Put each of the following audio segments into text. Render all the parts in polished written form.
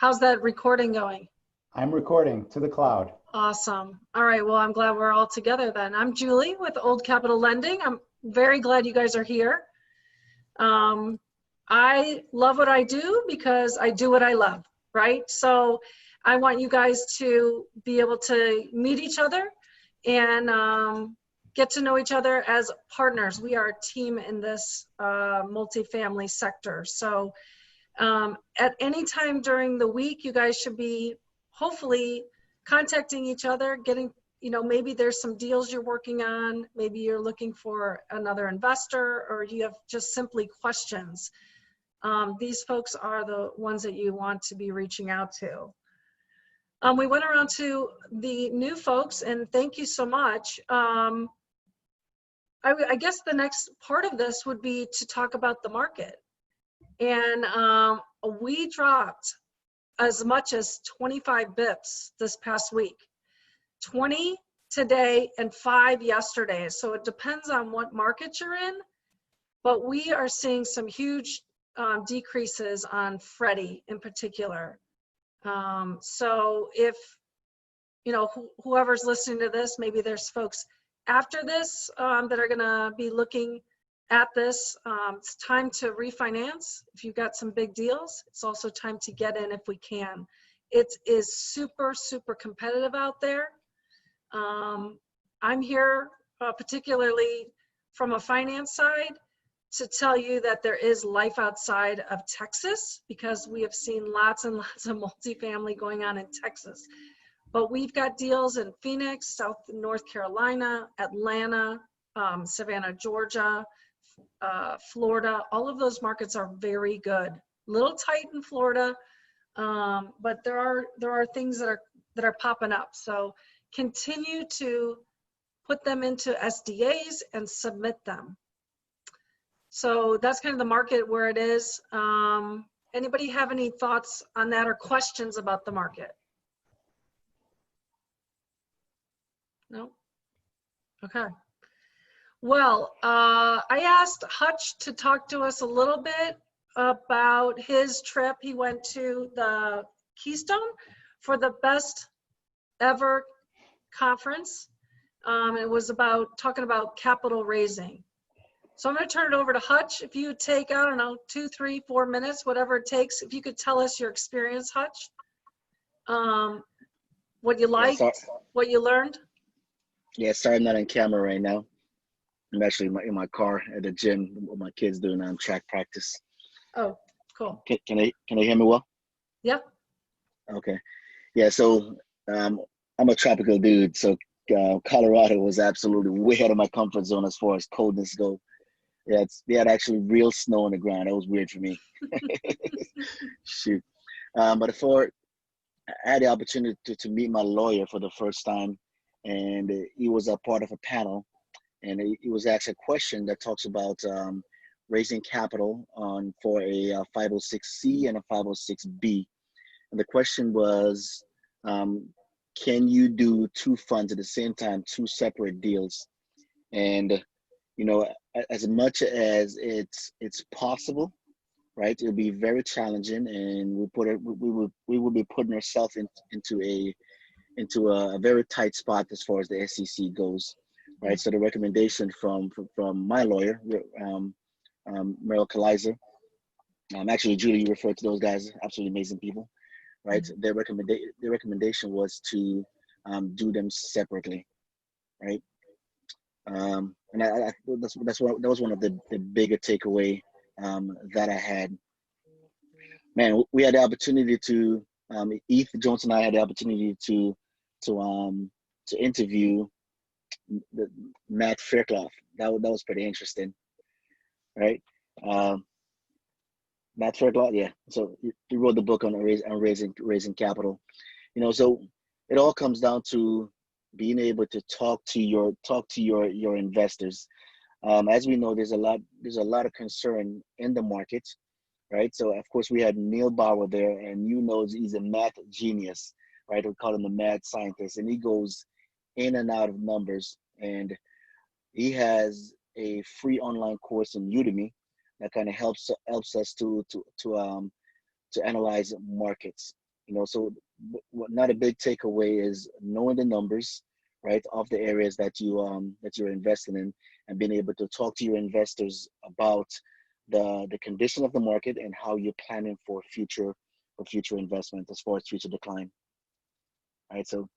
How's that recording going? I'm recording to the cloud. Awesome. All right. Well, I'm glad we're all together then. I'm Julie with Old Capital Lending. I'm very glad you guys are here. I love what I do because I do what I love, right? So I want you guys to be able to meet each other and get to know each other as partners. We are a team in this multifamily sector. So at any time during the week, you guys should be hopefully contacting each other, getting, maybe there's some deals you're working on, maybe you're looking for another investor, or you have just simply questions. These folks are the ones that you want to be reaching out to. We went around to the new folks, and thank you so much. I guess the next part of this would be to talk about the market. And we dropped as much as 25 bips this past week, 20 today and 5 yesterday. So it depends on what market you're in, but we are seeing some huge decreases on Freddie in particular. So if, whoever's listening to this, maybe there's folks after this that are gonna be looking at this. It's time to refinance. If you've got some big deals, it's also time to get in if we can. It is super, super competitive out there. I'm here particularly from a finance side to tell you that there is life outside of Texas, because we have seen lots and lots of multifamily going on in Texas. But we've got deals in Phoenix, North Carolina, Atlanta, Savannah, Georgia, Florida. All of those markets are very good. Little tight in Florida, but there are things that are popping up. So continue to put them into SDAs and submit them. So that's kind of the market where it is. Anybody have any thoughts on that or questions about the market? No? Okay. Well, I asked Hutch to talk to us a little bit about his trip. He went to the Keystone for the best ever conference. It was talking about capital raising. So I'm going to turn it over to Hutch. If you take, I don't know, 2, 3, 4 minutes, whatever it takes. If you could tell us your experience, Hutch, what you liked, what you learned. Yeah, sorry I'm not on camera right now. I'm actually in my car at the gym with my kids doing track practice. Oh, cool. Can they hear me well? Yeah. Okay. Yeah, so I'm a tropical dude, so Colorado was absolutely way out of my comfort zone as far as coldness go. Yeah, they had actually real snow on the ground. That was weird for me. Shoot. But before I had the opportunity to meet my lawyer for the first time, and he was a part of a panel. And he was asked a question that talks about raising capital for a 506C and a 506B. And the question was, can you do 2 funds at the same time, 2 separate deals? And as much as it's possible, right? It'll be very challenging, and we will be putting ourselves into a very tight spot as far as the SEC goes. Right, so the recommendation from my lawyer, Merrill Kalizer, actually Julie, you referred to those guys, absolutely amazing people, right? Mm-hmm. Their recommendation was to do them separately, right? And that was one of the bigger takeaway that I had. Man, we had the opportunity to Heath Jones and I had the opportunity to interview Matt Fairclough. That was pretty interesting, right? Matt Fairclough, yeah. So he wrote the book on raising capital. So it all comes down to being able to talk to your investors. As we know, there's a lot of concern in the market, right? So of course we had Neil Bauer there, and he's a math genius, right? We call him the mad scientist, and he goes in and out of numbers, and he has a free online course in Udemy that kind of helps us to analyze markets, So not a big takeaway is knowing the numbers, right, of the areas that you're investing in, and being able to talk to your investors about the condition of the market and how you're planning for future investment as far as future decline. Right. So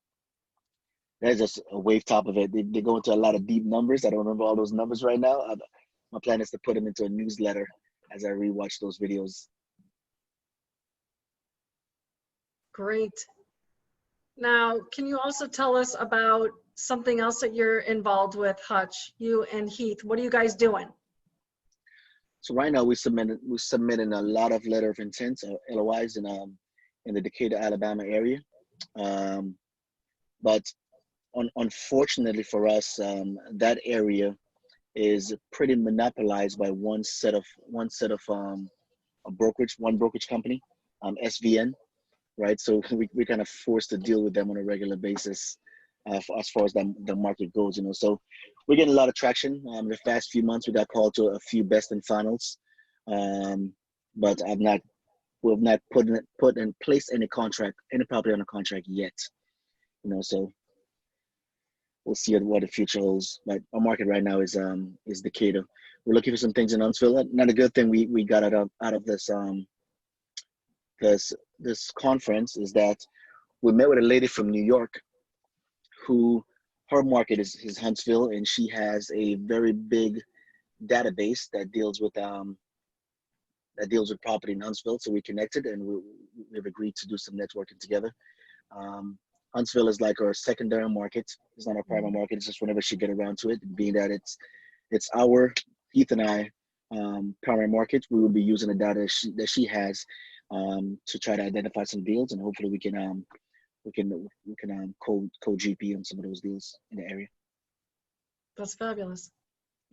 that's just a wave top of it. They go into a lot of deep numbers. I don't remember all those numbers right now. My plan is to put them into a newsletter as I rewatch those videos. Great. Now, can you also tell us about something else that you're involved with, Hutch, you and Heath? What are you guys doing? So right now we're submitting a lot of letter of intent, LOIs, in the Decatur, Alabama area. But unfortunately for us, that area is pretty monopolized by one set of one brokerage company, SVN, right? So we're kind of forced to deal with them on a regular basis, as far as the market goes, So we're getting a lot of traction. The past few months, we got called to a few best and finals, but we've not put in place any property on a contract yet, So we'll see what the future holds. But our market right now is Decatur. We're looking for some things in Huntsville. Another good thing we got out of this conference is that we met with a lady from New York who her market is Huntsville, and she has a very big database that deals with property in Huntsville. So we connected, and we've agreed to do some networking together. Huntsville is like our secondary market. It's not our primary market. It's just whenever she get around to it, being that it's our Heath and I primary market. We will be using the data that she has to try to identify some deals, and hopefully we can co-GP on some of those deals in the area. That's fabulous.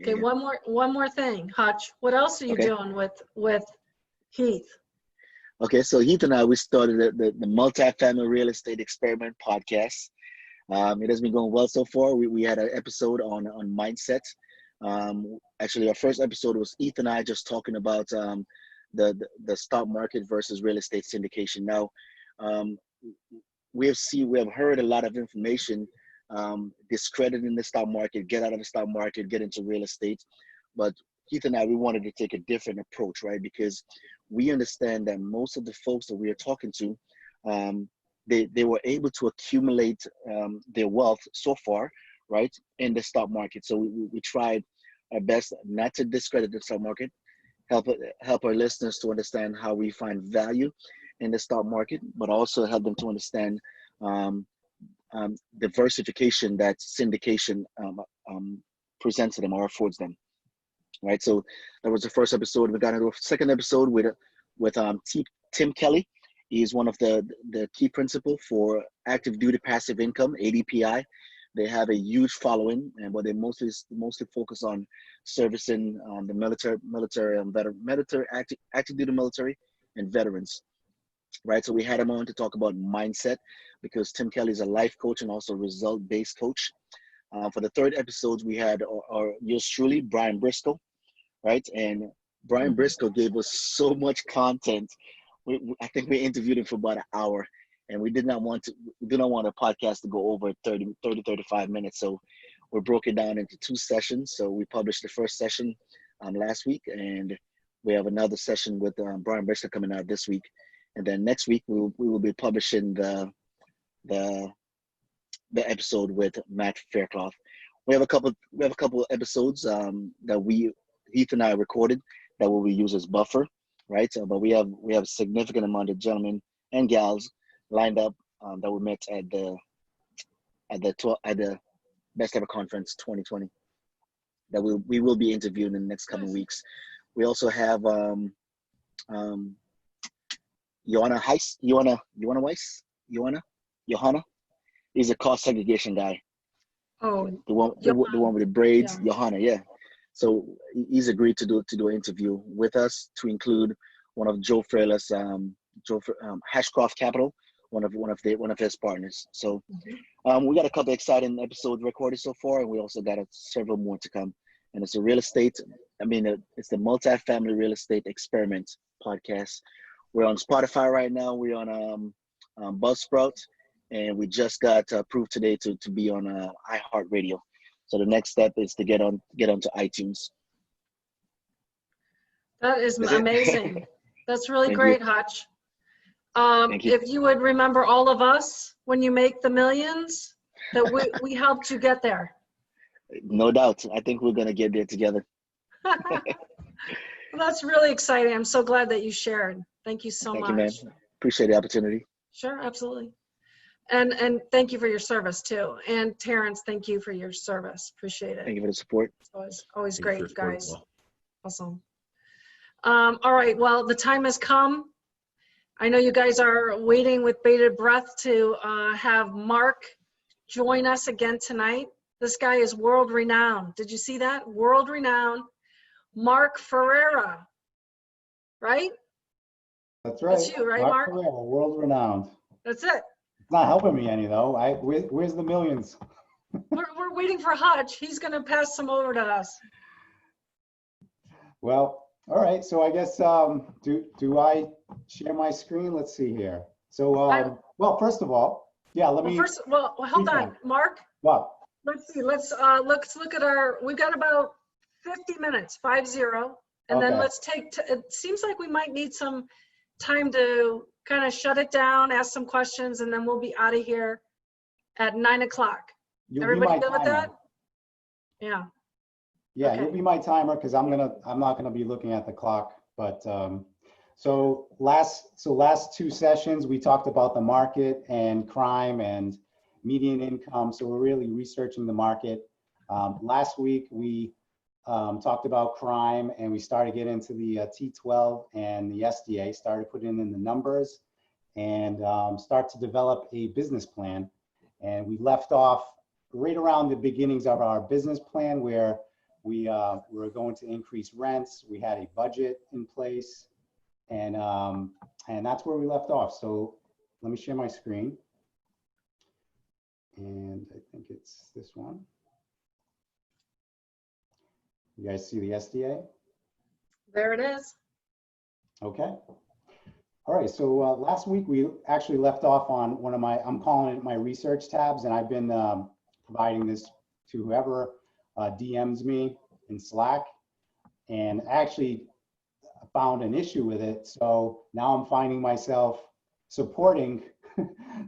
Okay, Yeah. one more thing, Hutch. What else are you doing with Heath? Okay, so Heath and I, we started the Multifamily Real Estate Experiment podcast. It has been going well so far. We had an episode on mindset. Actually, our first episode was Heath and I just talking about the stock market versus real estate syndication. Now, we have heard a lot of information discrediting the stock market, get out of the stock market, get into real estate. But Heath and I, we wanted to take a different approach, right? Because we understand that most of the folks that we are talking to, they were able to accumulate their wealth so far, right, in the stock market. So we tried our best not to discredit the stock market, help our listeners to understand how we find value in the stock market, but also help them to understand diversification that syndication presents to them or affords them, right? So that was the first episode. We got into a second episode with Tim Kelly. He's one of the key principal for active duty passive income, ADPI. They have a huge following, and what they mostly focus on servicing the military, active duty military, and veterans. Right, so we had him on to talk about mindset, because Tim Kelly is a life coach and also result-based coach. For the third episode, we had our yours truly, Brian Briscoe, right? And Brian Briscoe gave us so much content. I think we interviewed him for about an hour, and we did not want a podcast to go over 35 minutes. So we broke it down into two sessions. So we published the first session last week, and we have another session with Brian Briscoe coming out this week. And then next week we will be publishing the episode with Matt Faircloth. We have a couple episodes that Heath and I recorded that will be used as buffer, right? But we have a significant amount of gentlemen and gals lined up that we met at the Best Ever Conference 2020 that we will be interviewing in the next coming weeks. We also have Johanna. He's a cost segregation guy. Oh, the one with the braids, yeah. Johanna, yeah. So he's agreed to do an interview with us, to include one of Joe Ferreira's Hashcroft Capital, one of his partners. So we got a couple exciting episodes recorded so far, and we also got several more to come. And it's it's the Multifamily Real Estate Experiment podcast. We're on Spotify right now. We're on Buzzsprout, and we just got approved today to be on iHeartRadio. So the next step is to get onto iTunes. That is That's it. amazing. That's really Thank great, you. Hutch. Thank you. If you would remember all of us when you make the millions, that we helped you get there. No doubt. I think we're gonna get there together. Well, that's really exciting. I'm so glad that you shared. Thank you so Thank much. you, man. Appreciate the opportunity. Sure, absolutely. And thank you for your service too. And Terrence, thank you for your service. Appreciate it. Thank you for the support. It's always Thank you great, for your support as guys. well. Awesome. All right, well, the time has come. I know you guys are waiting with bated breath to have Mark join us again tonight. This guy is world renowned. Did you see that? World renowned. Mark Ferreira, right? That's right. That's you, right, Mark? Ferreira, world renowned. That's it. It's not helping me any though. Where's the millions? We're waiting for Hutch. He's going to pass some over to us. Well, all right. So I guess do I share my screen? Let's see here. So well, first of all, yeah. Let me. Well, hold on, Mark. What? Let's see. Let's look at our. We've got about 50 minutes, 50, and then Okay. let's take. It seems like we might need some time to kind of shut it down, ask some questions, and then we'll be out of here at 9 o'clock. You'll be Everybody my good with timer. that? Yeah. Yeah, Okay. you'll be my timer because I'm not gonna be looking at the clock. But so last two sessions we talked about the market and crime and median income. So we're really researching the market. Last week we talked about crime and we started getting into the T12 and the SDA, started putting in the numbers and start to develop a business plan. And we left off right around the beginnings of our business plan where we were going to increase rents. We had a budget in place and that's where we left off. So let me share my screen. And I think it's this one. You guys see the SDA? There it is. Okay. All right, so last week we actually left off on one of my, I'm calling it my research tabs, and I've been providing this to whoever DMs me in Slack, and actually found an issue with it. So now I'm finding myself supporting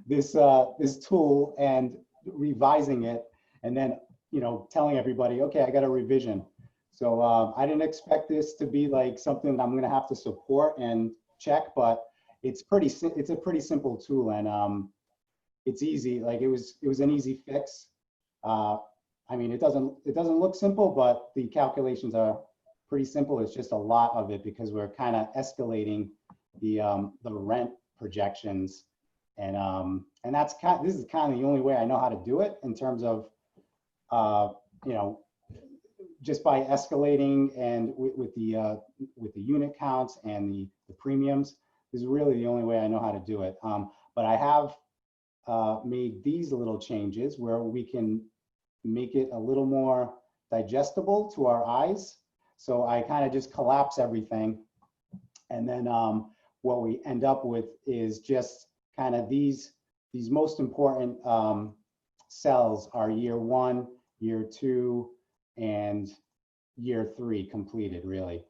this tool and revising it, and then telling everybody, okay, I got a revision. So I didn't expect this to be like something that I'm going to have to support and check, but it's a pretty simple tool, and it's easy. Like it was an easy fix. I mean, it doesn't look simple, but the calculations are pretty simple. It's just a lot of it because we're kind of escalating the rent projections, and this is kind of the only way I know how to do it in terms of just by escalating and with the unit counts and the premiums. This is really the only way I know how to do it. But I have made these little changes where we can make it a little more digestible to our eyes. So I kind of just collapse everything. And then what we end up with is just kind of these most important cells are year 1, year 2, and year 3 completed, really.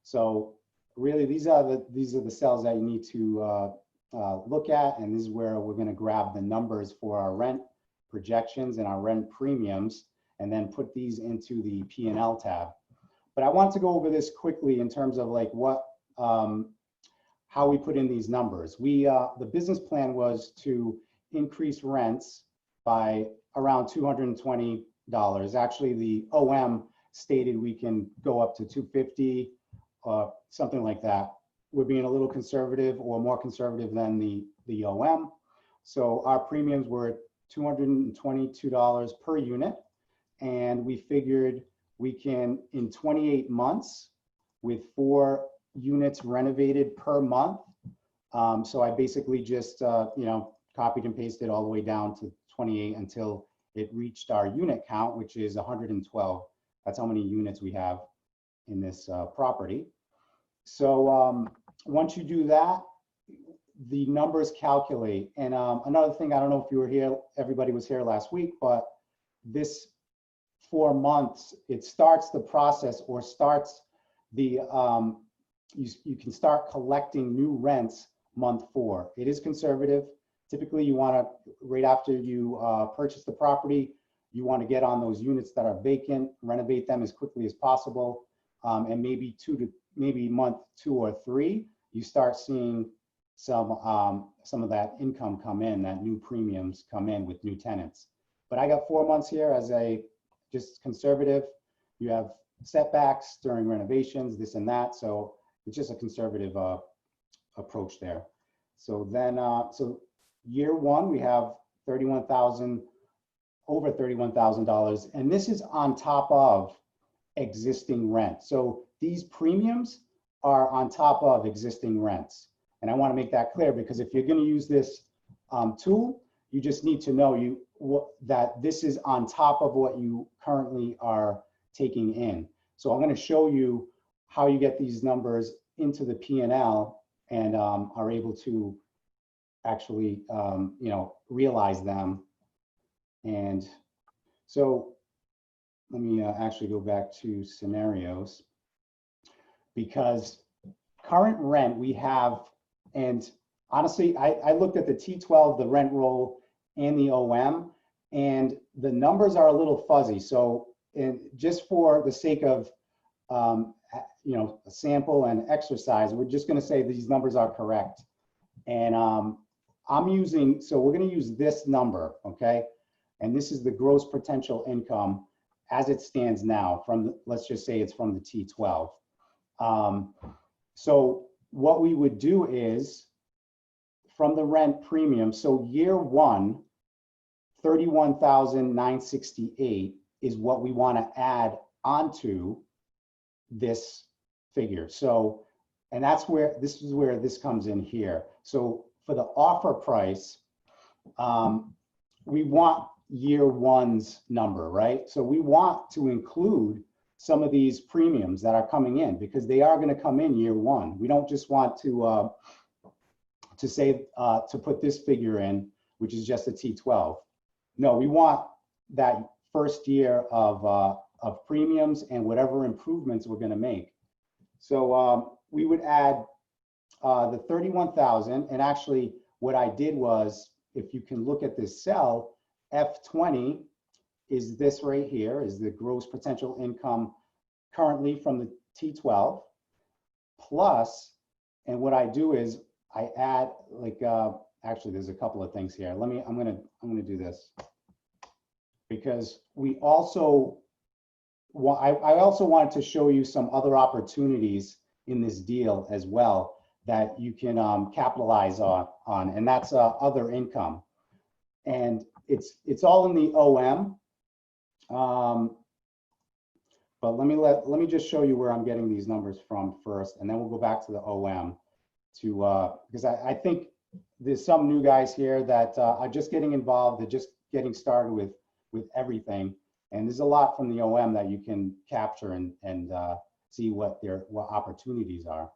So really these are the cells that you need to look at, and this is where we're going to grab the numbers for our rent projections and our rent premiums, and then put these into the P&L tab. But I want to go over this quickly in terms of like what how we put in these numbers. The business plan was to increase rents by around $220. Actually, the OM stated we can go up to 250, something like that. We're being a little conservative, or more conservative than the OM. So our premiums were $222 per unit, and we figured we can, in 28 months, with 4 units renovated per month. So I basically just copied and pasted all the way down to 28 until it reached our unit count, which is 112. That's how many units we have in this property. So once you do that, the numbers calculate. And another thing, I don't know if you were here, everybody was here last week, but this 4 months, it starts the process or starts the, you can start collecting new rents month 4. It is conservative. Typically you wanna, right after you purchase the property, you wanna get on those units that are vacant, renovate them as quickly as possible. And maybe month 2 or 3, you start seeing some of that income come in, that new premiums come in with new tenants. But I got 4 months here as a just conservative. You have setbacks during renovations, this and that. So it's just a conservative approach there. So then, so year 1, we have over $31,000. And this is on top of existing rent. So these premiums are on top of existing rents. And I want to make that clear, because if you're going to use this tool, you just need to know that this is on top of what you currently are taking in. So I'm going to show you how you get these numbers into the P&L and are able to actually realize them. And so let me actually go back to scenarios, because current rent we have, and honestly, I looked at the T12, the rent roll, and the OM, and the numbers are a little fuzzy. So just for the sake of a sample and exercise, we're just going to say these numbers are correct. And so we're going to use this number, okay? And this is the gross potential income as it stands now from, let's just say it's from the T12. So what we would do is from the rent premium, so year 1, 31,968 is what we want to add onto this figure. So, and this is where this comes in here. So for the offer price, we want year 1's number, right? So we want to include some of these premiums that are coming in, because they are going to come in year 1. We don't just want to say to put this figure in, which is just a T12. No, we want that first year of premiums and whatever improvements we're going to make. So we would add the 31,000, and actually what I did was, if you can look at this cell, F20 is this right here, is the gross potential income currently from the T12 plus, and what I do is I add actually there's a couple of things here. I'm gonna do this, because we also I also wanted to show you some other opportunities in this deal as well that you can capitalize on, and that's other income, and it's all in the OM. But let me just show you where I'm getting these numbers from first, and then we'll go back to the OM because I think there's some new guys here that are just getting involved. They're just getting started with everything, and there's a lot from the OM that you can capture and see what opportunities are.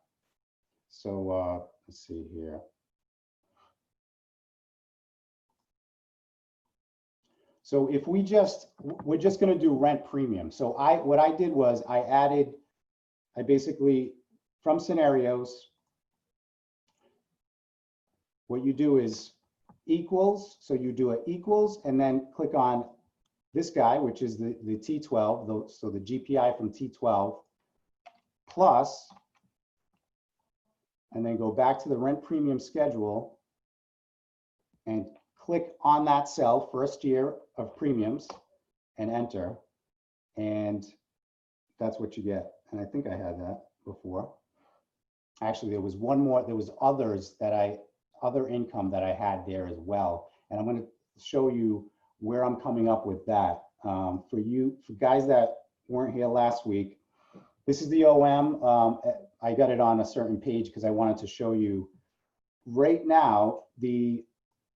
So let's see here. So if we're just going to do rent premium. So what I did was I basically, from scenarios, what you do is equals. So you do an equals and then click on this guy, which is the T12, so the GPI from T12 plus, and then go back to the rent premium schedule and click on that cell, first year of premiums, and enter, and that's what you get. And I think I had that before. Actually, there was one more, there was other income that I had there as well. And I'm going to show you where I'm coming up with that. For guys that weren't here last week, this is the OM. I got it on a certain page because I wanted to show you. Right now, the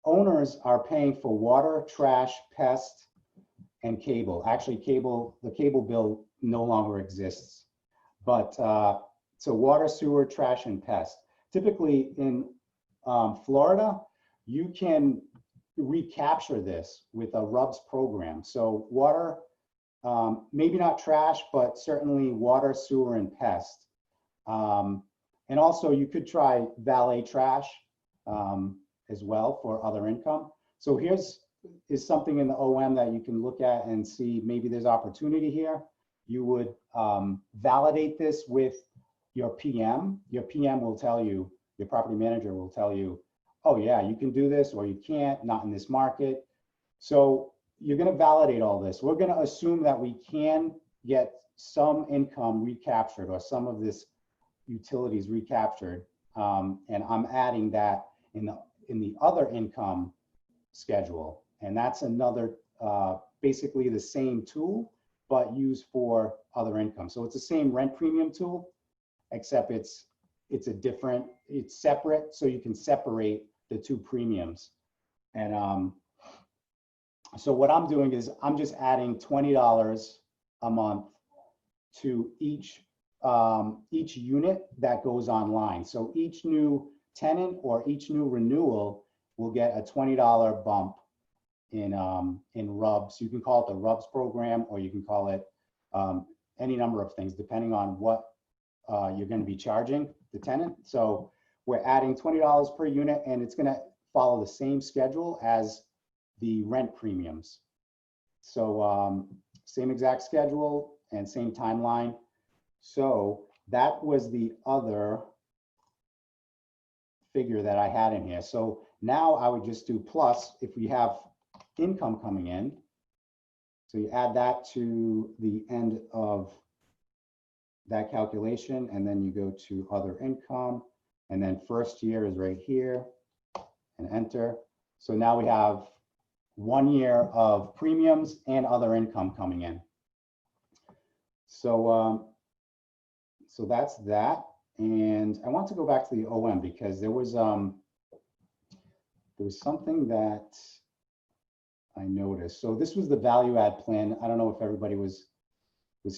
owners are paying for water, trash, pest, and cable. Actually, the cable bill no longer exists. But so water, sewer, trash, and pest. Typically in Florida, you can recapture this with a RUBS program. So water, maybe not trash, but certainly water, sewer, and pest. And also you could try valet trash as well for other income. So is something in the OM that you can look at and see maybe there's opportunity here. You would validate this with your PM. Your PM will tell you, your property manager will tell you, oh yeah, you can do this or you can't, not in this market. So you're going to validate all this. We're going to assume that we can get some income recaptured or some of this utilities recaptured. And I'm adding that in the other income schedule. And that's another, basically the same tool, but used for other income. So it's the same rent premium tool, except it's separate, so you can separate the two premiums. And so what I'm doing is I'm just adding $20 a month to each unit that goes online. So each new tenant or each new renewal will get a $20 bump in RUBS. You can call it the RUBS program, or you can call it any number of things depending on what you're going to be charging the tenant. So we're adding $20 per unit, and it's going to follow the same schedule as the rent premiums. So same exact schedule and same timeline. So that was the other figure that I had in here. So now I would just do plus if we have income coming in. So you add that to the end of that calculation, and then you go to other income, and then first year is right here, and enter. So now we have 1 year of premiums and other income coming in. So so that's that. And I want to go back to the OM because there was something that I noticed. So this was the value add plan. I don't know if everybody was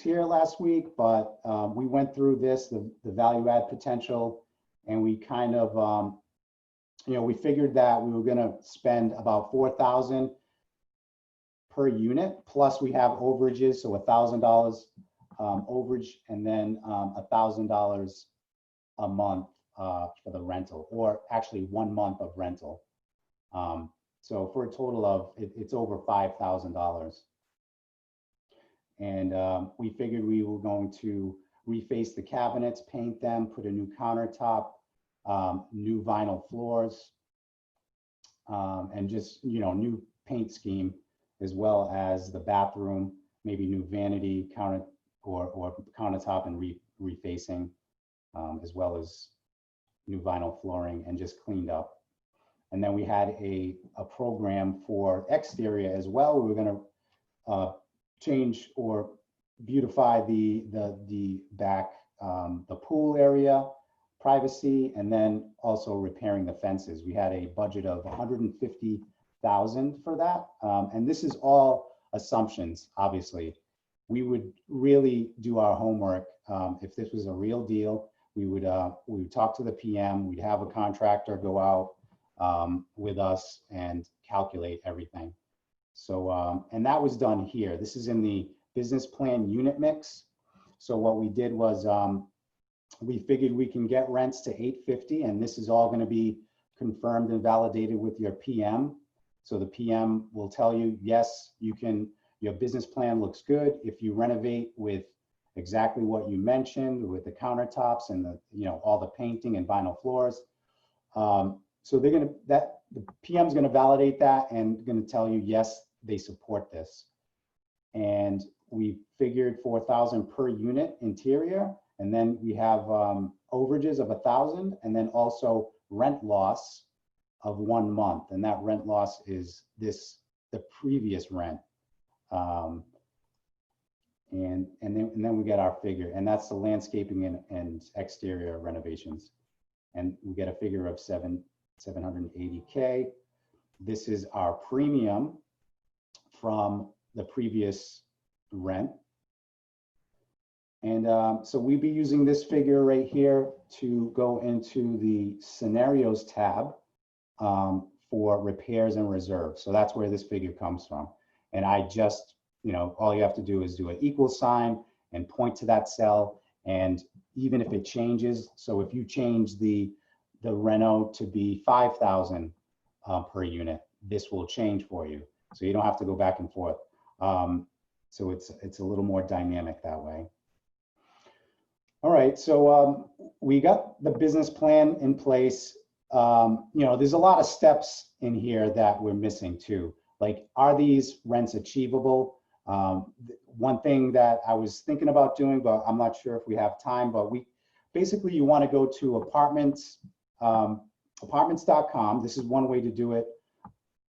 here last week, but we went through this, the value add potential, and we kind of, we figured that we were going to spend about $4,000 per unit, plus we have overages, so $1,000 overage, and then $1,000 a month for the rental, or actually 1 month of rental. So for a total of, it's over $5,000. And we figured we were going to reface the cabinets, paint them, put a new countertop, new vinyl floors, and just, new paint scheme, as well as the bathroom, maybe new vanity counter or countertop and refacing, as well as new vinyl flooring, and just cleaned up. And then we had a program for exterior as well. We were going to change or beautify the back, the pool area, privacy, and then also repairing the fences. We had a budget of $150,000 for that. And this is all assumptions, obviously. We would really do our homework. If this was a real deal, we would talk to the PM, we'd have a contractor go out with us and calculate everything. So, and that was done here. This is in the business plan unit mix. So what we did was we figured we can get rents to $850, and this is all going to be confirmed and validated with your PM. So the PM will tell you, yes, you can, your business plan looks good. If you renovate with exactly what you mentioned with the countertops and the, all the painting and vinyl floors. So they're going to, the PM's going to validate that and going to tell you, yes, they support this. And we figured 4,000 per unit interior. And then we have overages of 1,000, and then also rent loss of 1 month. And that rent loss is the previous rent. And then we get our figure, and that's the landscaping and exterior renovations. And we get a figure of 780K. This is our premium from the previous rent. And so we'd be using this figure right here to go into the scenarios tab for repairs and reserves. So that's where this figure comes from. And I just, all you have to do is do an equal sign and point to that cell. And even if it changes, so if you change the reno to be 5,000 per unit, this will change for you. So you don't have to go back and forth. So it's a little more dynamic that way. All right, so we got the business plan in place. There's a lot of steps in here that we're missing too. Like, are these rents achievable? One thing that I was thinking about doing, but I'm not sure if we have time, but basically you want to go to apartments.com. This is one way to do it.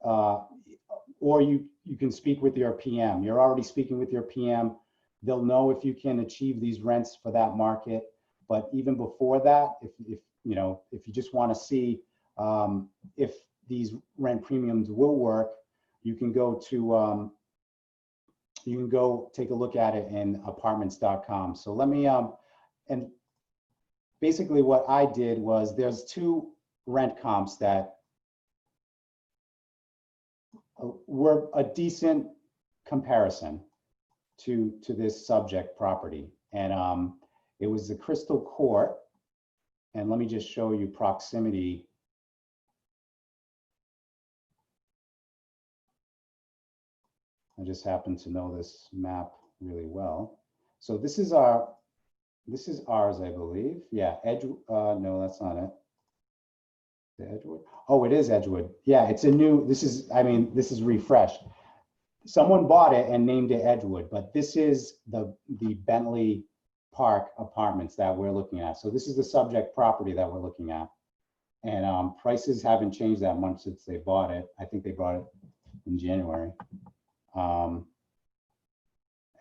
Or you can speak with your PM. You're already speaking with your PM. They'll know if you can achieve these rents for that market. But even before that, if you just want to see if these rent premiums will work, you can go take a look at it in apartments.com. So let me and basically what I did was, there's two rent comps that were a decent comparison to this subject property. And it was the Crystal Court. And let me just show you proximity. I just happen to know this map really well. So this is ours, I believe. Yeah, no, that's not it. The Edgewood. Oh, it is Edgewood. Yeah, it's a new, this is refreshed. Someone bought it and named it Edgewood, but this is the Bentley Park apartments that we're looking at. So this is the subject property that we're looking at. And prices haven't changed that much since they bought it. I think they bought it in January. And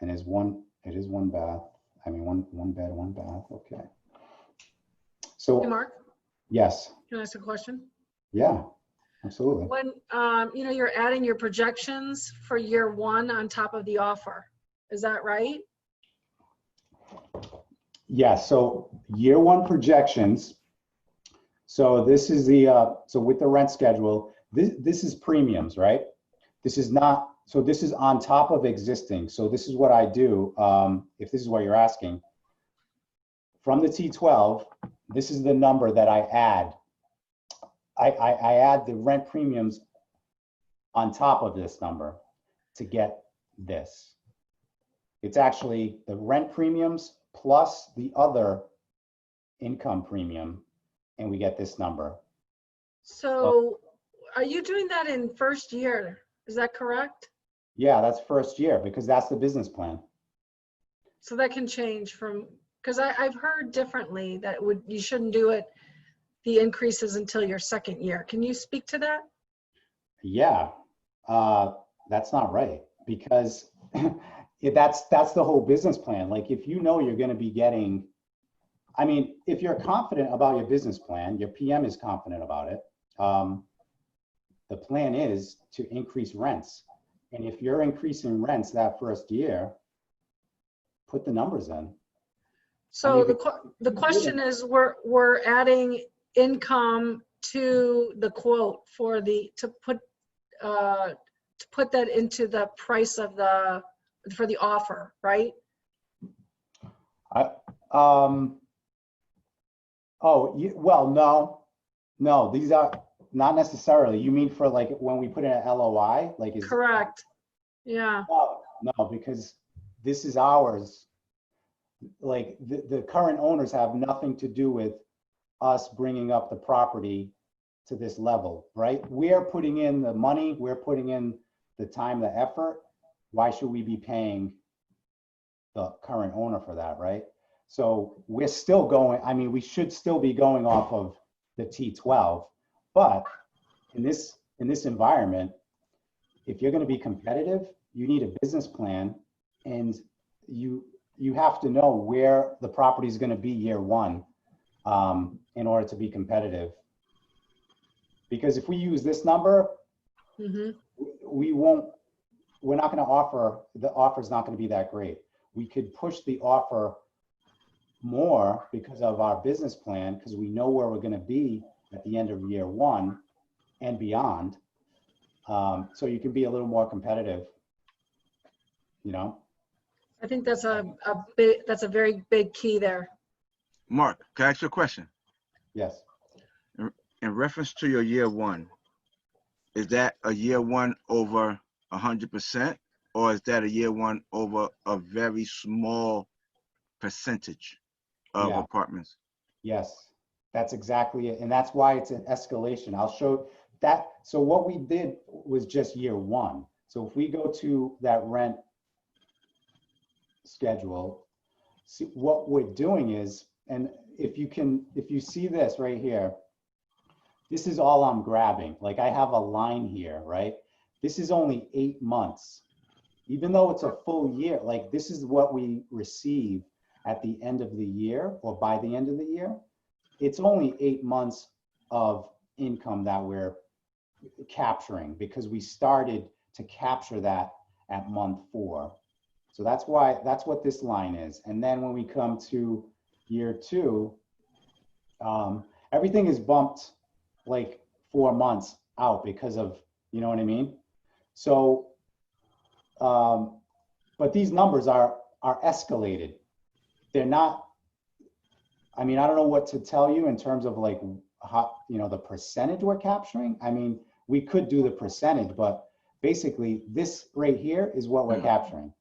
it is one bath. One bed, one bath. Okay. So, Hey, Mark, yes. can I ask a question? Yeah, absolutely. When you're adding your projections for year one on top of the offer, is that right? Yeah, so year one projections. So this is the so with the rent schedule, this is premiums, right? This is not, so this is on top of existing. So this is what I do, if this is what you're asking. From the T12, this is the number that I add. I add the rent premiums on top of this number to get this. It's actually the rent premiums plus the other income premium, and we get this number. So are you doing that in first year? Is that correct? Yeah, that's first year because that's the business plan. So that can change from, because I've heard differently that you shouldn't do it, the increases until your second year. Can you speak to that? Yeah, that's not right, because that's the whole business plan. Like, if you know you're going to be getting, if you're confident about your business plan, your PM is confident about it. The plan is to increase rents. And if you're increasing rents that first year, put the numbers in. So the question is, we're adding income to the quote for to put that into the price of for the offer, right? Well, no, these are not necessarily. You mean for like when we put in an LOI, like is correct? Yeah. No, because this is ours. Like the current owners have nothing to do with us bringing up the property to this level, right? We're putting in the money, we're putting in the time, the effort. Why should we be paying the current owner for that, right? So we're still going, we should still be going off of the T12, but in this environment, if you're going to be competitive, you need a business plan, and you have to know where the property is going to be year one in order to be competitive. Because if we use this number, we're not going to offer, the offer is not going to be that great. We could push the offer more because of our business plan, because we know where we're going to be at the end of year one and beyond. So you can be a little more competitive, you know? I think that's a very big key there. Mark, can I ask you a question? Yes. In reference to your year one, is that a year one over 100%, or is that a year one over a very small percentage of Yeah. apartments? Yes, that's exactly it. And that's why it's an escalation. I'll show that. So what we did was just year one. So if we go to that rent schedule, see what we're doing is, and if you see this right here, this is all I'm grabbing. Like I have a line here, right? This is only 8 months. Even though it's a full year, like this is what we receive at the end of the year or by the end of the year. It's only 8 months of income that we're capturing because we started to capture that at month 4. So that's what this line is. And then when we come to year 2, everything is bumped like 4 months out because of, you know what I mean? So, but these numbers are escalated. They're not, I mean, I don't know what to tell you in terms of like how, you know, the percentage we're capturing. I mean, we could do the percentage, but basically this right here is what we're capturing.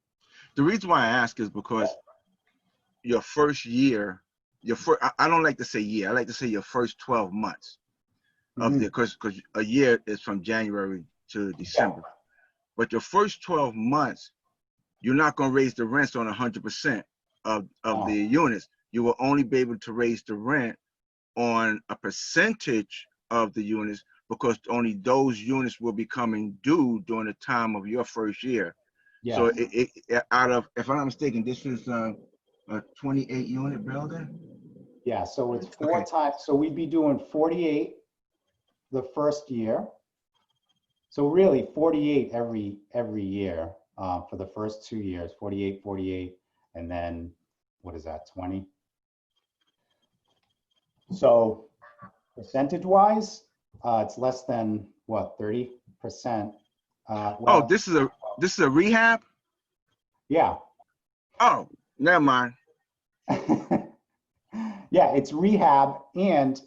The reason why I ask is because your first year, I don't like to say year, I like to say your first 12 months of the, because a year is from January to December. Yeah. But your first 12 months, you're not going to raise the rents on 100% of the units. You will only be able to raise the rent on a percentage of the units because only those units will be coming due during the time of your first year. Yes. So it out of, if I'm not mistaken, this is a 28 unit building? Yeah, so it's 4 times, so we'd be doing 48 the first year. So really 48 every year for the first 2 years, 48, and then what is that, 20? So percentage-wise, it's less than what, 30%. Well, oh, this is a rehab? Yeah. Oh, never mind. Yeah, it's rehab and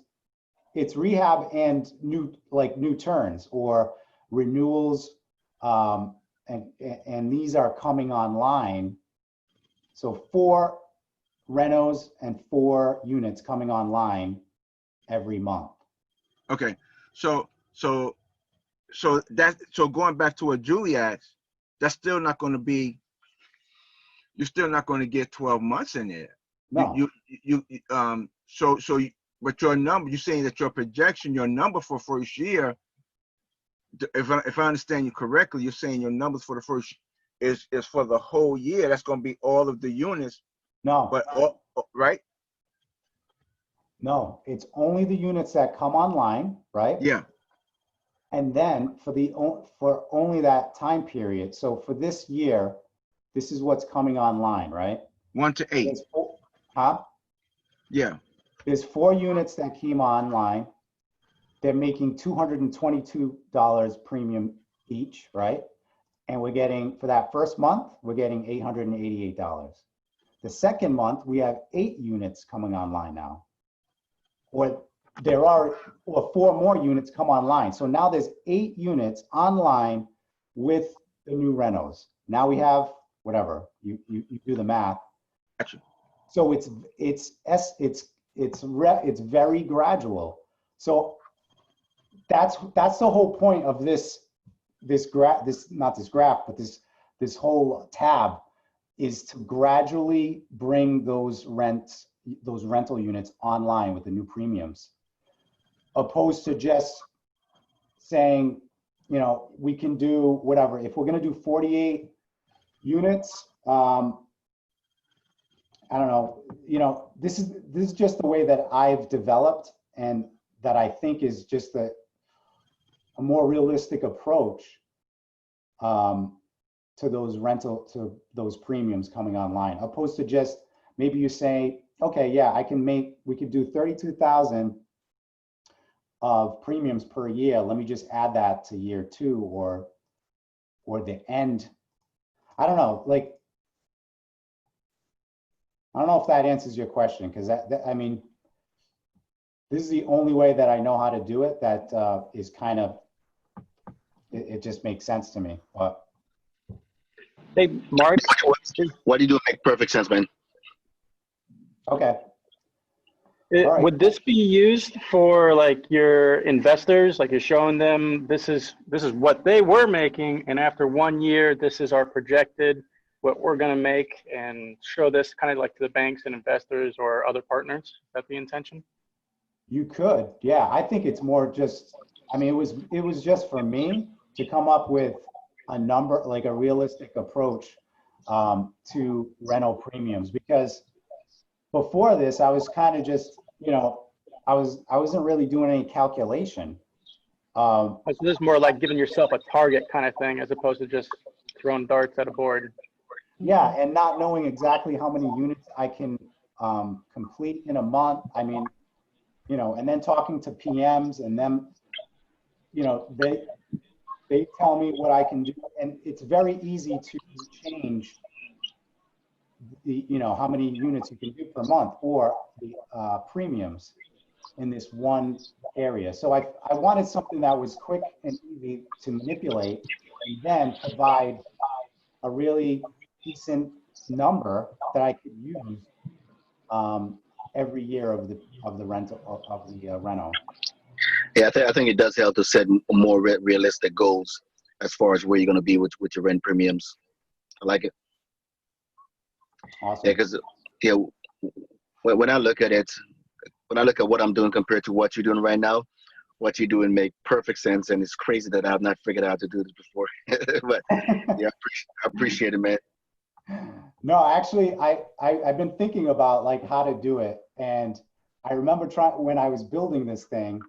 new turns or renewals, and these are coming online. So 4 renos and 4 units coming online every month. Okay, so going back to what Julie asked, that's still not going to be. You're still not going to get 12 months in there. No. But your number, you're saying that your projection, your number for first year, if I understand you correctly, you're saying your numbers for the first is for the whole year. That's going to be all of the units. No. But right? No, it's only the units that come online, right? Yeah. And then for only that time period. So for this year, this is what's coming online, right? 1 to 8. Huh? Yeah. There's 4 units that came online. They're making $222 premium each, right? And we're getting, for that first month, we're getting $888. The second month, we have 8 units coming online now. Or 4 more units come online. So now there's 8 units online with the new renos. Now we have, whatever, you do the math. Gotcha. So it's very gradual. So that's the whole point of this whole tab is to gradually bring those rental units online with the new premiums, opposed to just saying, you know, we can do whatever. If we're going to do 48 units, I don't know, you know, this is just the way that I've developed, and that I think is just a more realistic approach to those premiums coming online, opposed to just maybe you say Okay, yeah, we could do 32,000 of premiums per year. Let me just add that to year 2 or the end. I don't know, like, I don't know if that answers your question, because I mean, this is the only way that I know how to do it. That is kind of, it just makes sense to me. But Hey, Mark. What do you do make perfect sense, man? okay. All right. Would this be used for like your investors? Like you're showing them this is what they were making, and after 1 year, this is our projected what we're going to make, and show this kind of like to the banks and investors or other partners? Is that the intention? You could, yeah. I think it's more just, I mean, it was just for me to come up with a number, like a realistic approach to rental premiums, because before this, I was kind of just, you know, I wasn't really doing any calculation. So this is more like giving yourself a target kind of thing, as opposed to just throwing darts at a board. Yeah, and not knowing exactly how many units I can complete in a month. I mean, you know, and then talking to PMs and them, you know, they tell me what I can do, and it's very easy to change the, you know, how many units you can do per month or the premiums in this one area. So I wanted something that was quick and easy to manipulate, and then provide a really decent number that I could use every year of the rental of the rental. Yeah, I think it does help to set more realistic goals as far as where you're going to be with your rent premiums. I like it. Awesome. Yeah, because yeah, when I look at it, when I look at what I'm doing compared to what you're doing right now, what you're doing make perfect sense, and it's crazy that I've not figured out how to do this before. But yeah, I appreciate it, man. No, actually, I've been thinking about like how to do it, and I remember when I was building this thing,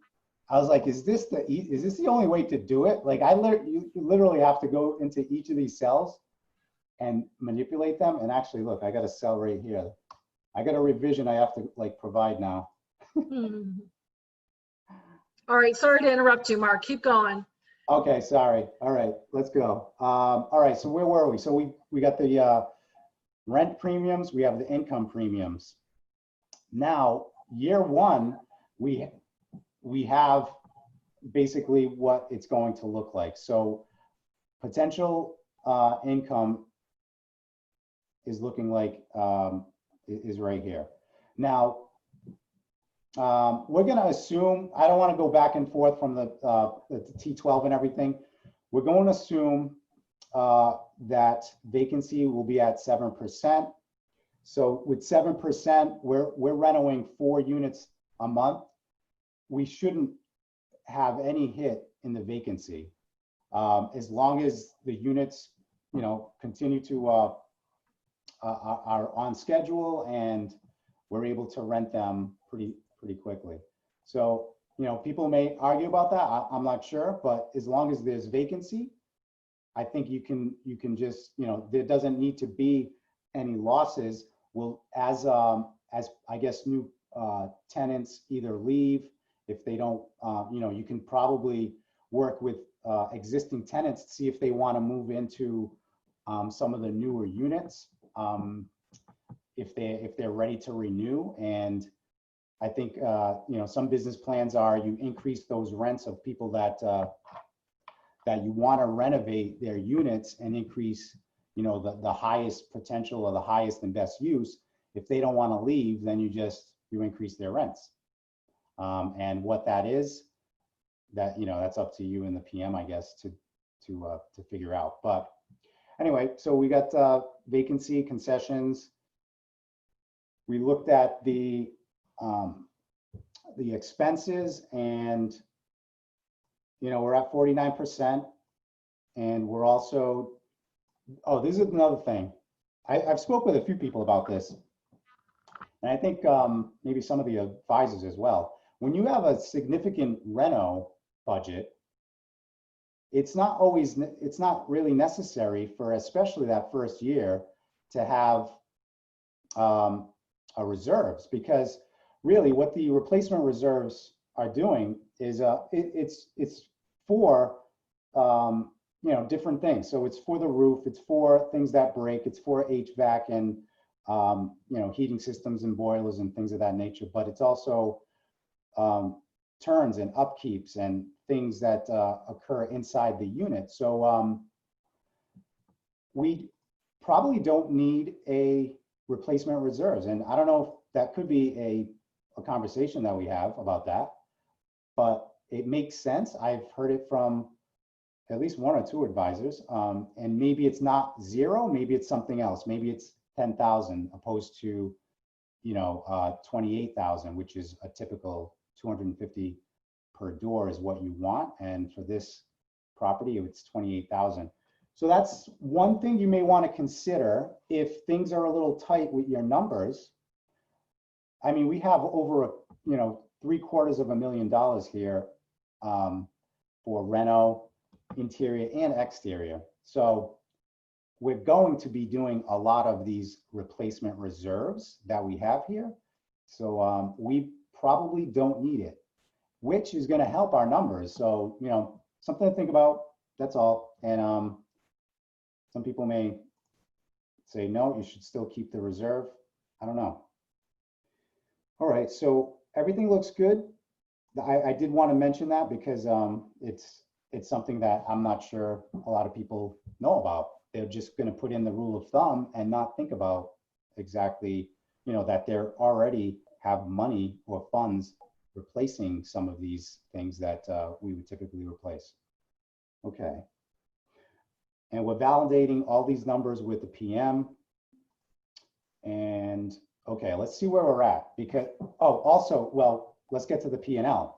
I was like, is this the only way to do it? Like you literally have to go into each of these cells and manipulate them. And actually, look, I got a cell right here. I got a revision I have to like provide now. All right, sorry to interrupt you, Mark. Keep going. Okay, sorry. All right, let's go. All right, so where were we? So we got the rent premiums, we have the income premiums. Now, year 1, we have basically what it's going to look like. So potential income is looking like is right here. Now, we're going to assume, I don't want to go back and forth from the T12 and everything. We're going to assume that vacancy will be at 7%. So with 7%, we're renting 4 units a month. We shouldn't have any hit in the vacancy, as long as the units, you know, continue to are on schedule and we're able to rent them pretty quickly. So, you know, people may argue about that. I'm not sure, but as long as there's vacancy, I think you can just, you know, there doesn't need to be any losses. Well, as I guess new tenants either leave, if they don't, you know, you can probably work with existing tenants to see if they want to move into some of the newer units, if they're ready to renew. And I think you know, some business plans are you increase those rents of people that that you want to renovate their units and increase, you know, the highest potential or the highest and best use. If they don't want to leave, then you increase their rents. And what that is, that, you know, that's up to you and the PM, I guess, to figure out. But anyway, so we got vacancy, concessions. We looked at the expenses, and you know, we're at 49%, and we're also, oh, this is another thing. I've spoke with a few people about this, and I think maybe some of the advisors as well. When you have a significant reno budget, it's not really necessary for, especially that first year, to have a reserves, because really what the replacement reserves are doing is it's for you know, different things. So it's for the roof, it's for things that break, it's for HVAC and you know, heating systems and boilers and things of that nature, but it's also turns and upkeeps and things that occur inside the unit. So we probably don't need a replacement reserves. And I don't know if that could be a conversation that we have about that, but it makes sense. I've heard it from at least one or two advisors, and maybe it's not zero, maybe it's something else. Maybe it's 10,000 opposed to, you know, 28,000, which is a typical 250 per door is what you want. And for this property, it's 28,000. So that's one thing you may want to consider if things are a little tight with your numbers. I mean, we have over, you know, $750,000 here for reno, interior and exterior. So we're going to be doing a lot of these replacement reserves that we have here. So we probably don't need it, which is going to help our numbers. So, you know, something to think about, that's all. And some people may say, no, you should still keep the reserve. I don't know. All right, so everything looks good. I did want to mention that because it's something that I'm not sure a lot of people know about. They're just going to put in the rule of thumb and not think about exactly, you know, that they're already have money or funds replacing some of these things that we would typically replace. Okay. And we're validating all these numbers with the PM. And okay, let's see where we're at because, oh, also, well, let's get to the P&L.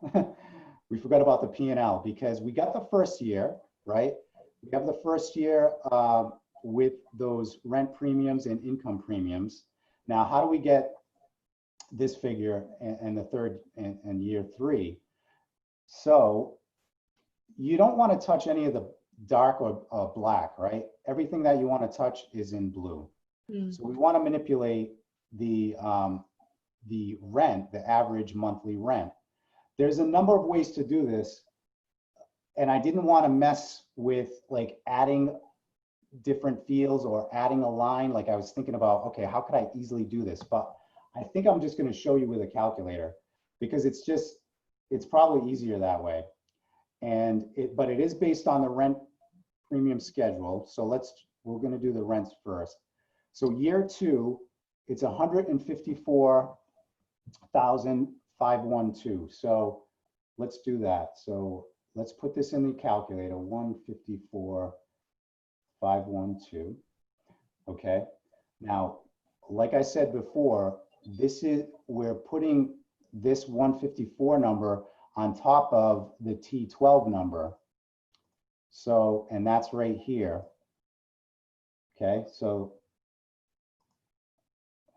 We forgot about the P&L because we got the first year, right? We have the first year with those rent premiums and income premiums. Now, how do we get this figure and the third and year three? So you don't want to touch any of the dark or black, right? Everything that you want to touch is in blue. So we want to manipulate the rent, the average monthly rent. There's a number of ways to do this. And I didn't want to mess with like adding different fields or adding a line. Like I was thinking about, okay, how could I easily do this? But I think I'm just going to show you with a calculator because it's probably easier that way. And but it is based on the rent premium schedule. So we're going to do the rents first. So year two, it's 154,512. So let's do that. So let's put this in the calculator, 154,512. Okay. Now, like I said before, we're putting this 154 number on top of the T12 number. So, and that's right here. Okay. So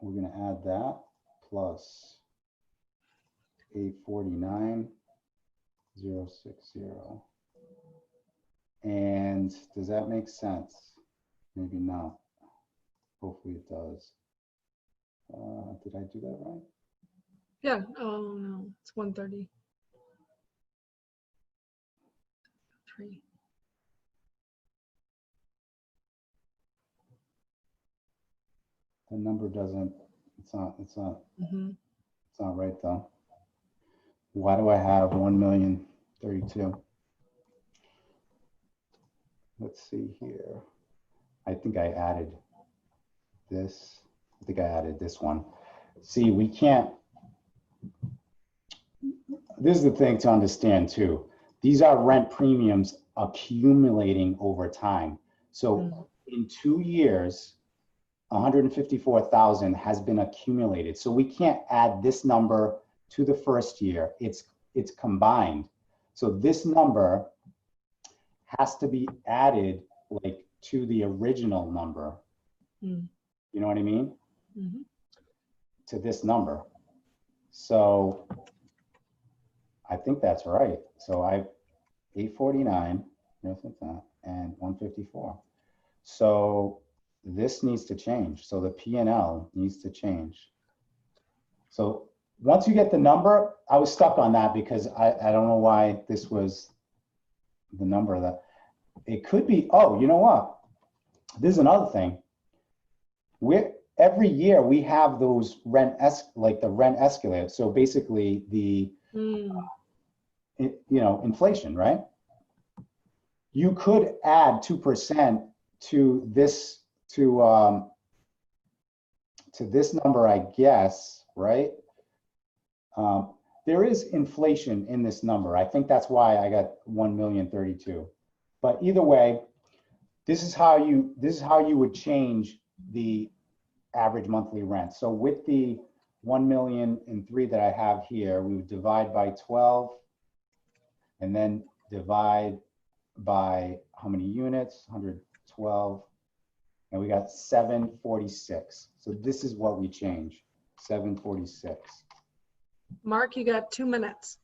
we're going to add that plus 849,060. And does that make sense? Maybe not. Hopefully it does. Did I do that right? Yeah. Oh no, it's 130. 3. The number doesn't. It's not right though. Why do I have 1,032,000? Let's see here. I think I added this. I think I added this one. See, we can't. This is the thing to understand too. These are rent premiums accumulating over time. So in 2 years, 154,000 has been accumulated. So we can't add this number to the first year. It's combined. So this number has to be added like to the original number. You know what I mean? To this number. So I think that's right. So I 849 and 154. So this needs to change. So the P&L needs to change. So once you get the number, I was stuck on that because I don't know why this was the number that it could be. Oh, you know what? This is another thing. Every year we have those like the rent escalator. So basically the, inflation, right? You could add 2% to this, to this number, I guess, right? There is inflation in this number. I think that's why I got 1,032,000. But either way, this is how you would change the average monthly rent. So with the 1,003,000 that I have here, we would divide by 12 and then divide by how many units? 112. And we got 746. So this is what we change, 746. Mark, you got 2 minutes.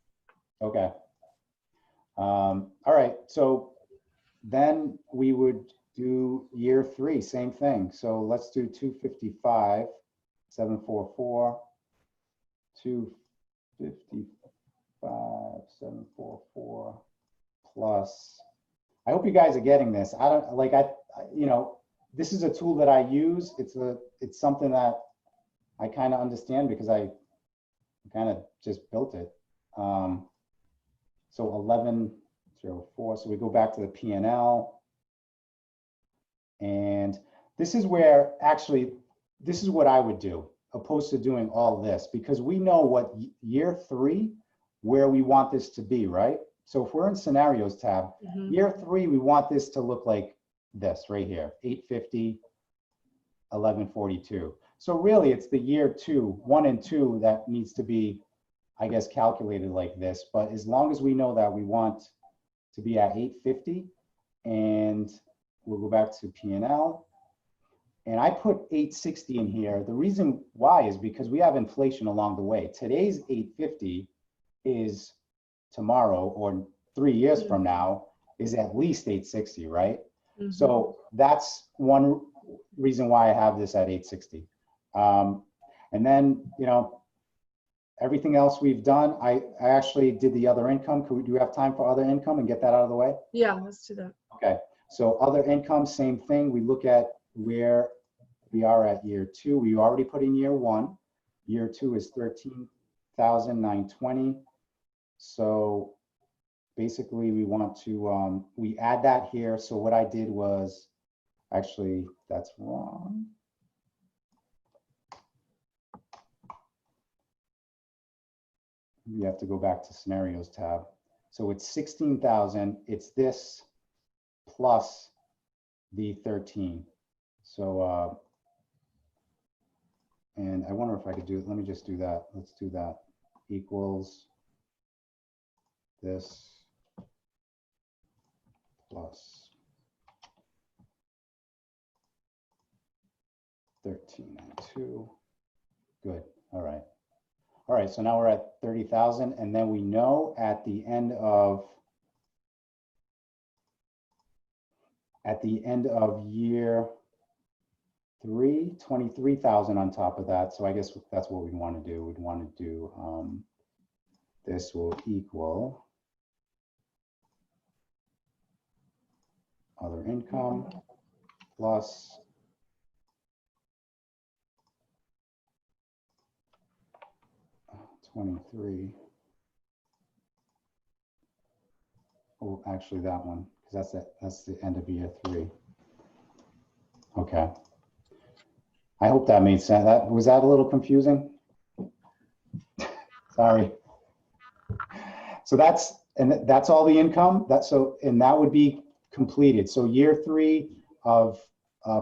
Okay. All right. So then we would do year 3, same thing. So let's do 255, 744, 255, 744 plus. I hope you guys are getting this. I don't like, this is a tool that I use. It's something that I kind of understand because I kind of just built it. So 1104. So we go back to the P&L. And this is where actually, this is what I would do opposed to doing all this, because we know what year 3, where we want this to be, right? So if we're in scenarios tab, year 3, we want this to look like this right here, 850, 1142. So really it's the year 1 and 2 that needs to be, I guess, calculated like this. But as long as we know that we want to be at 850, and we'll go back to P&L. And I put 860 in here. The reason why is because we have inflation along the way. Today's 850 is tomorrow or 3 years from now is at least 860, right? So that's one reason why I have this at 860. And then, everything else we've done, I actually did the other income. Do we have time for other income and get that out of the way? Yeah, let's do that. Okay, so other income, same thing. We look at where we are at year 2. We already put in year 1. Year 2 is 13,920. So basically we want to, we add that here. So what I did was, actually, that's wrong. We have to go back to scenarios tab. So it's 16,000. It's this plus the 13. So, and I wonder if I could do it. Let me just do that. Let's do that. Equals this plus 13 and 2. Good. All right. All right, so now we're at 30,000, and then we know at the end of year 3, 23,000 on top of that. So I guess that's what we want to do. We'd want to do this will equal other income plus 23. Oh, actually that one, because that's the end of year 3. Okay. I hope that made sense. Was that a little confusing? Sorry. So that's all the income. And that would be completed. So year 3 of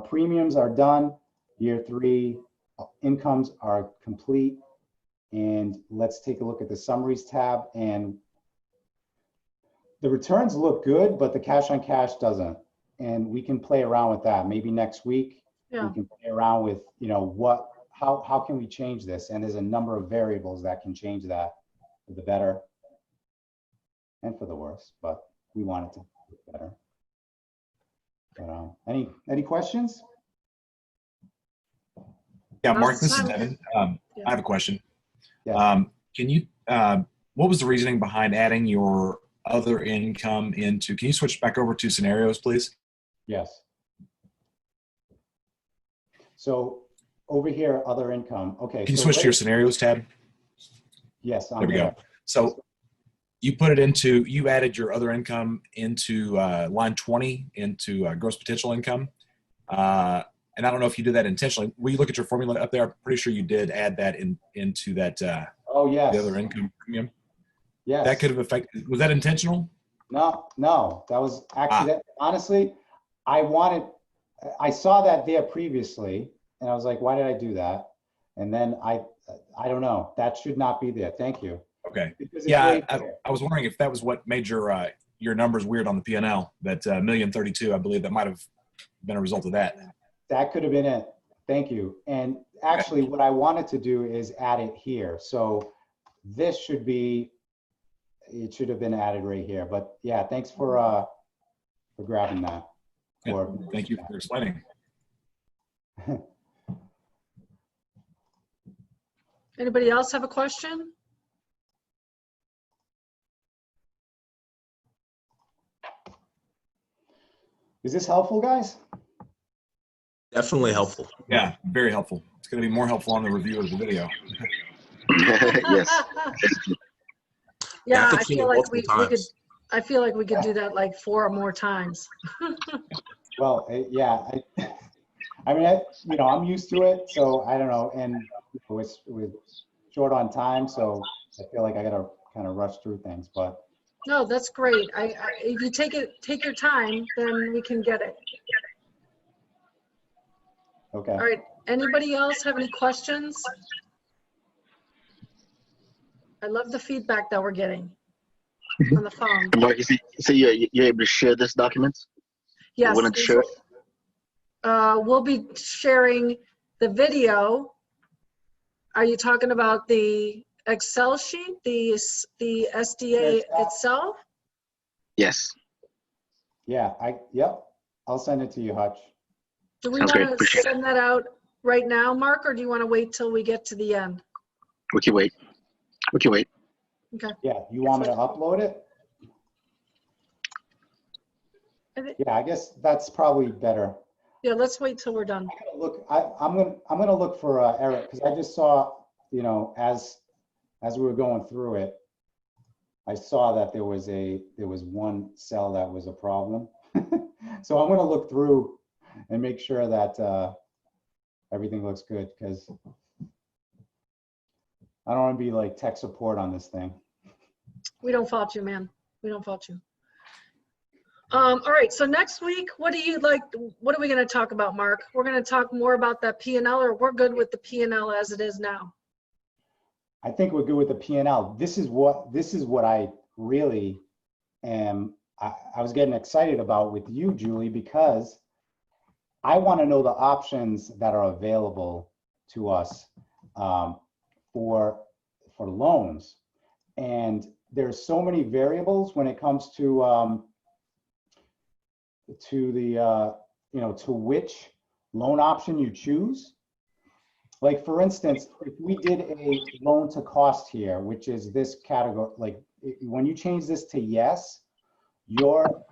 premiums are done. Year 3 incomes are complete. And let's take a look at the summaries tab. And the returns look good, but the cash on cash doesn't. And we can play around with that. Maybe next week we can play around with, how can we change this? And there's a number of variables that can change that for the better and for the worse, but we want it to be better. But, any questions? Yeah, Mark, this is Devin. I have a question. Yes. Can you, what was the reasoning behind adding your other income into, can you switch back over to scenarios, please? Yes. So over here, other income. Okay. Can you so switch to your right- scenarios tab? Yes, There we go. So you put it into, you added your other income into line 20 into gross potential income. And I don't know if you did that intentionally. Will you look at your formula up there? I'm pretty sure you did add that into that Oh, yes. the other income premium. Yes. That could have affected. Was that intentional? No, that was accident. Honestly, I saw that there previously, and I was like, why did I do that? And then I don't know. That should not be there. Thank you. Okay. Because it's Yeah, right there. I was wondering if that was what made your numbers weird on the P&L. That $1,032,000, I believe that might have been a result of that. That could have been it. Thank you. And actually, what I wanted to do is add it here. So this should be, it should have been added right here. But yeah, thanks for grabbing that. Yeah, thank you for explaining. Anybody else have a question? Is this helpful, guys? Definitely helpful. Yeah, very helpful. It's going to be more helpful on the review of the video. Yes. Yeah, have to I clean feel it like we multiple could. times. I feel like we could do that like 4 or more times. Well, yeah. I mean, I'm used to it, so I don't know. And we're short on time, so I feel like I got to kind of rush through things. But No, that's great. If you take your time, then we can get it. okay. All right. Anybody else have any questions? I love the feedback that we're getting on the phone. Mark, so you're able to share this document? Yes. Willing to share it? We'll be sharing the video. Are you talking about the Excel sheet, the SDA itself? Yes. Yeah. Yep. I'll send it to you, Hutch. Do we Sounds great. want to Appreciate it. send that out right now, Mark, or do you want to wait till we get to the end? We can wait. We can wait. Okay. Yeah. You want me to upload it? Yeah. I guess that's probably better. Yeah, let's wait till we're done. I'm gonna look for Eric, because I just saw, as we were going through it, I saw that there was one cell that was a problem. So I'm gonna look through and make sure that everything looks good, because I don't want to be like tech support on this thing. We don't fault you, man. We don't fault you. All right, so next week, what are we going to talk about, Mark? We're going to talk more about that P&L, or we're good with the P&L as it is now? I think we're good with the P&L. This is what I really am. I was getting excited about with you, Julie, because I want to know the options that are available to us for loans. And there's so many variables when it comes to to which loan option you choose. Like, for instance, if we did a loan to cost here, which is this category, like when you change this to yes, you're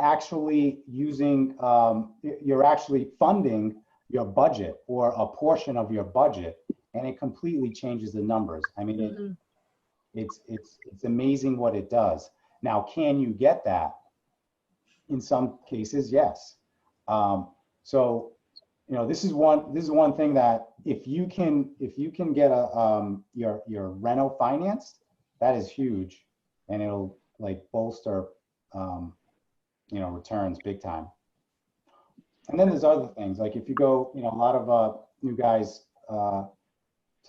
actually using, you're actually funding your budget or a portion of your budget, and it completely changes the numbers. I mean, it's amazing what it does. Now, can you get that? In some cases, yes. So, this is one thing that if you can get your reno financed, that is huge, and it'll like bolster returns big time. And then there's other things, like if you go, a lot of new guys to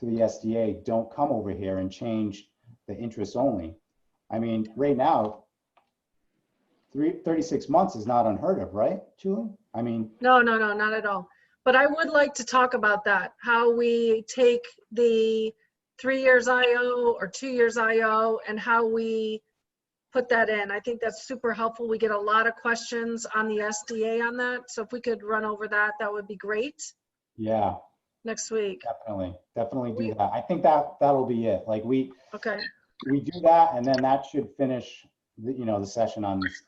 the SDA don't come over here and change the interest only. I mean, right now, 36 months is not unheard of, right, Julie? I mean, No, not at all. But I would like to talk about that, how we take the 3 years IO or 2 years IO and how we put that in. I think that's super helpful. We get a lot of questions on the SDA on that. So if we could run over that, that would be great. yeah. next week. Definitely do that. I think that'll be it. Like we Okay. do that, and then that should finish the session on this.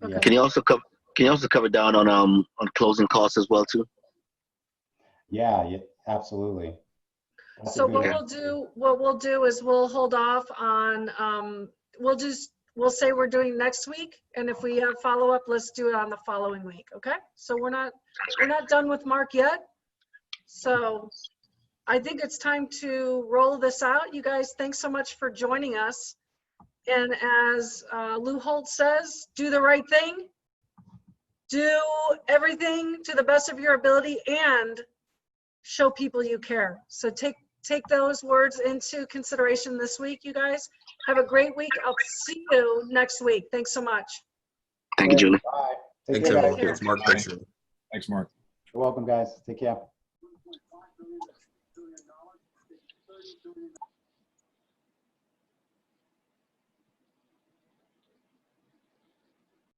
Okay. Can you also cover down on closing costs as well too? Yeah, absolutely. That's a So good what we'll do is we'll hold off on, we'll say we're doing next week, and if we have follow-up, let's do it on the following week, okay? So we're not done with Mark yet. So I think it's time to roll this out. You guys, thanks so much for joining us. And as Lou Holt says, do the right thing, do everything to the best of your ability, and show people you care. So take those words into consideration this week, you guys. Have a great week. I'll see you next week. Thanks so much. Thank you, Julie. Bye. Thanks, care, everyone. guys. Thanks, Mark. Thanks, Julie. Thanks, Mark. You're welcome, guys. Take care.